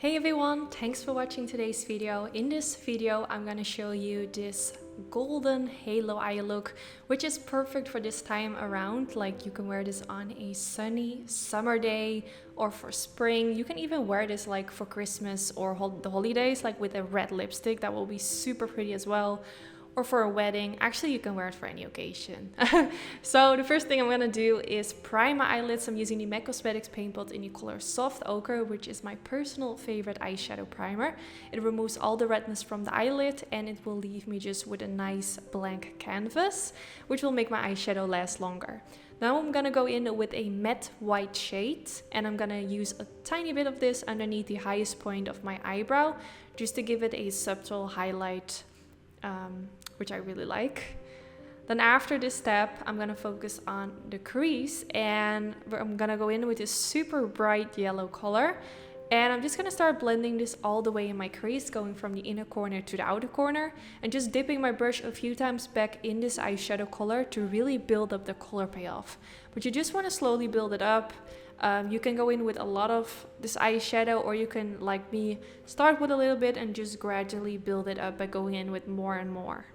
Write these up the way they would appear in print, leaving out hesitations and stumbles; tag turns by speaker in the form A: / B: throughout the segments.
A: Hey everyone, thanks for watching today's video. In this video, I'm gonna show you this golden halo eye look, which is perfect for this time around. Like you can wear this on a sunny summer day or for spring. You can even wear this like for Christmas or the holidays, like with a red lipstick. That will be super pretty as well. Or for a wedding. Actually, you can wear it for any occasion. So the first thing I'm gonna do is prime my eyelids. I'm using the MAC Cosmetics paint pot in the color Soft Ochre, which is my personal favorite eyeshadow primer. It removes all the redness from the eyelid and it will leave me just with a nice blank canvas, which will make my eyeshadow last longer. Now I'm gonna go in with a matte white shade and I'm gonna use a tiny bit of this underneath the highest point of my eyebrow, just to give it a subtle highlight, which I really like. Then after this step, I'm gonna focus on the crease and I'm gonna go in with this super bright yellow color. And I'm just gonna start blending this all the way in my crease, going from the inner corner to the outer corner and just dipping my brush a few times back in this eyeshadow color to really build up the color payoff. But you just wanna slowly build it up. You can go in with a lot of this eyeshadow, or you can, like me, start with a little bit and just gradually build it up by going in with more and more.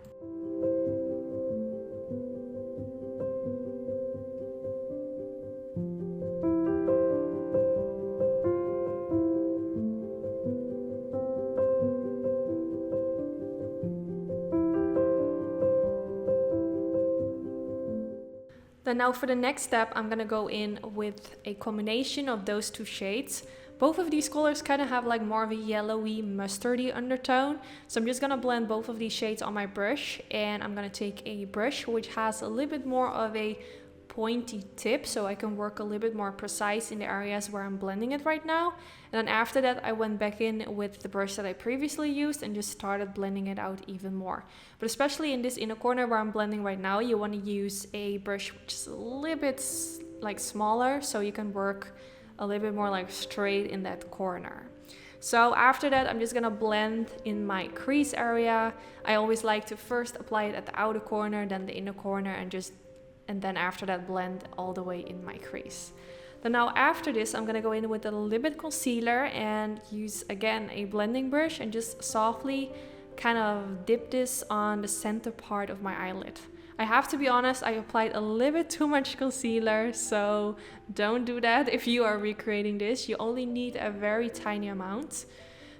A: Then now for the next step, I'm gonna go in with a combination of those two shades. Both of these colors kind of have like more of a yellowy, mustardy undertone. So I'm just gonna blend both of these shades on my brush, and I'm gonna take a brush which has a little bit more of a pointy tip, so I can work a little bit more precise in the areas where I'm blending it right now. And then after that, I went back in with the brush that I previously used and just started blending it out even more. But especially in this inner corner where I'm blending right now, you want to use a brush which is a little bit like smaller, so you can work a little bit more like straight in that corner. So after that, I'm just gonna blend in my crease area. I always like to first apply it at the outer corner, then the inner corner, and then after that blend all the way in my crease. Then now after this, I'm gonna go in with a little bit concealer and use again a blending brush and just softly kind of dip this on the center part of my eyelid. I have to be honest, I applied a little bit too much concealer, so don't do that if you are recreating this. You only need a very tiny amount.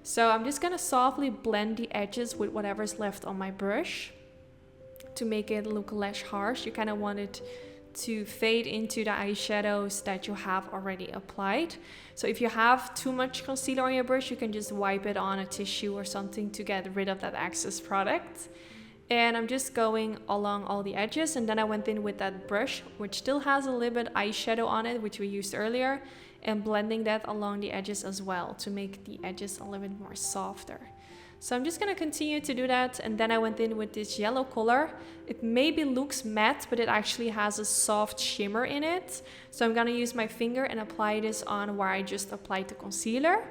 A: So I'm just gonna softly blend the edges with whatever's left on my brush to make it look less harsh. You kind of want it to fade into the eyeshadows that you have already applied. So if you have too much concealer on your brush, you can just wipe it on a tissue or something to get rid of that excess product. And I'm just going along all the edges, and then I went in with that brush which still has a little bit eyeshadow on it, which we used earlier, and blending that along the edges as well to make the edges a little bit more softer. So I'm just gonna continue to do that, and then I went in with this yellow color. It maybe looks matte, but it actually has a soft shimmer in it. So I'm gonna use my finger and apply this on where I just applied the concealer.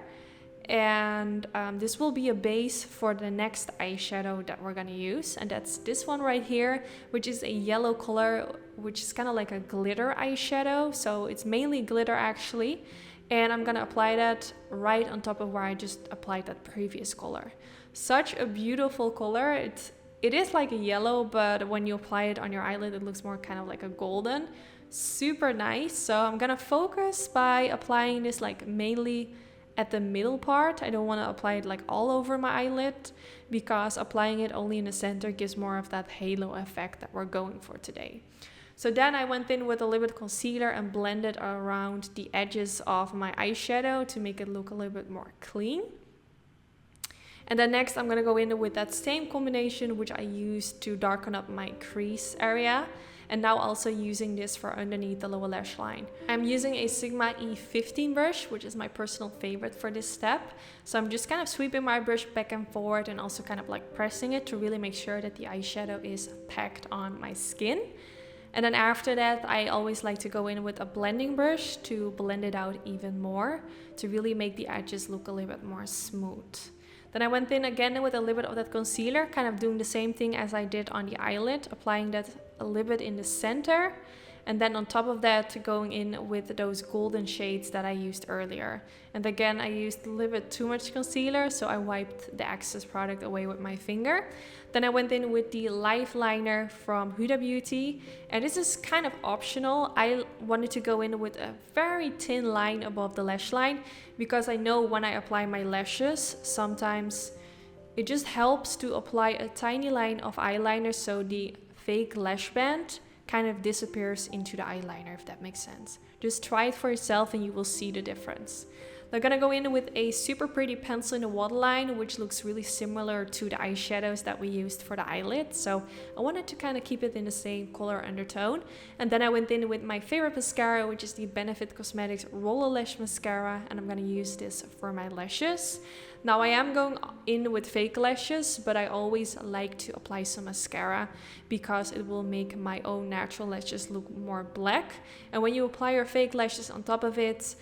A: And this will be a base for the next eyeshadow that we're gonna use, and that's this one right here, which is a yellow color, which is kind of like a glitter eyeshadow. So it's mainly glitter actually. And I'm gonna apply that right on top of where I just applied that previous color. Such a beautiful color. It is like a yellow, but when you apply it on your eyelid, it looks more kind of like a golden. Super nice. So I'm gonna focus by applying this like mainly at the middle part. I don't want to apply it like all over my eyelid, because applying it only in the center gives more of that halo effect that we're going for today. So then I went in with a little bit of concealer and blended around the edges of my eyeshadow to make it look a little bit more clean. And then next I'm going to go in with that same combination which I used to darken up my crease area, and now also using this for underneath the lower lash line. I'm using a Sigma E15 brush, which is my personal favorite for this step. So I'm just kind of sweeping my brush back and forward and also kind of like pressing it to really make sure that the eyeshadow is packed on my skin. And then after that, I always like to go in with a blending brush to blend it out even more, to really make the edges look a little bit more smooth. Then I went in again with a little bit of that concealer, kind of doing the same thing as I did on the eyelid, applying that a little bit in the center. And then on top of that, going in with those golden shades that I used earlier. And again, I used a little bit too much concealer, so I wiped the excess product away with my finger. Then I went in with the Life Liner from Huda Beauty, and this is kind of optional. I wanted to go in with a very thin line above the lash line because I know when I apply my lashes, sometimes it just helps to apply a tiny line of eyeliner so the fake lash band kind of disappears into the eyeliner, if that makes sense. Just try it for yourself and you will see the difference. They're gonna go in with a super pretty pencil in the waterline, which looks really similar to the eyeshadows that we used for the eyelid. So I wanted to kind of keep it in the same color undertone. And then I went in with my favorite mascara, which is the Benefit Cosmetics Roller Lash Mascara. And I'm gonna use this for my lashes. Now I am going in with fake lashes, but I always like to apply some mascara because it will make my own natural lashes look more black. And when you apply your fake lashes on top of it,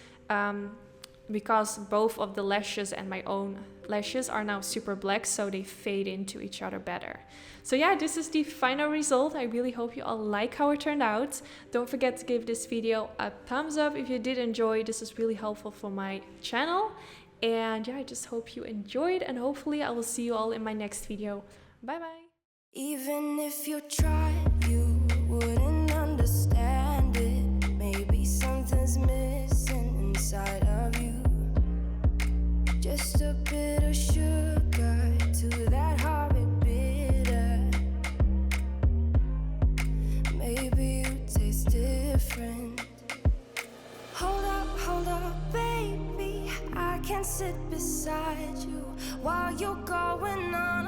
A: because both of the lashes and my own lashes are now super black, so they fade into each other better. So yeah, this is the final result. I really hope you all like how it turned out. Don't forget to give this video a thumbs up if you did enjoy. This is really helpful for my channel. And yeah, I just hope you enjoyed, and hopefully I will see you all in my next video. Bye bye.
B: Even if you tried, you wouldn't understand it. Maybe something's missing inside of you. Just a bit of sugar to that horrid bitter. Maybe you taste different. Hold up, baby. I can sit beside you while you're going on